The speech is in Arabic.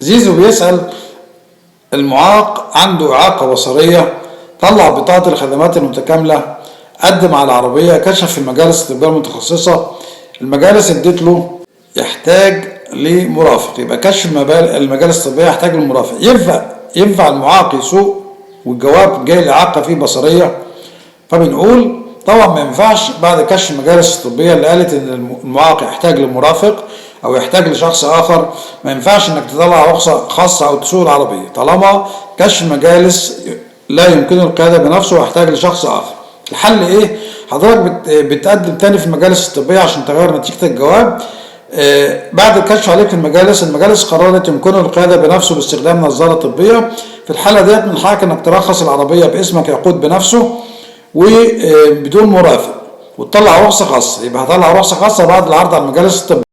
زيزو بيسأل المعاق عنده إعاقة بصرية، طلع بطاقة الخدمات المتكاملة، قدم على العربية، كشف في المجالس الطبية المتخصصة، المجالس ادت له يحتاج لمرافق. يبقى كشف المجالس الطبية يحتاج لمرافق. ينفع المعاق يسوق والجواب جاي الإعاقة فيه بصرية؟ فبنقول طبعا ما ينفعش بعد كشف المجالس الطبية اللي قالت ان المعاق يحتاج لمرافق او يحتاج لشخص اخر، ما ينفعش انك تطلع رخصة خاصة او تسوق العربية طالما كشف المجالس لا يمكنه القيادة بنفسه ويحتاج لشخص اخر. الحل ايه؟ حضرتك بتقدم تاني في المجالس الطبية عشان تغير نتيجة الجواب. بعد الكشف عليك في المجالس قررت يمكنه القيادة بنفسه باستخدام نظارة طبية. في الحالة ديت من حقك انك ترخص العربية باسمك يقود بنفسه وبدون مرافق وتطلع رخصة خاصة. يبقى هطلع رخصة خاصة بعد العرض على المجالس الطبية.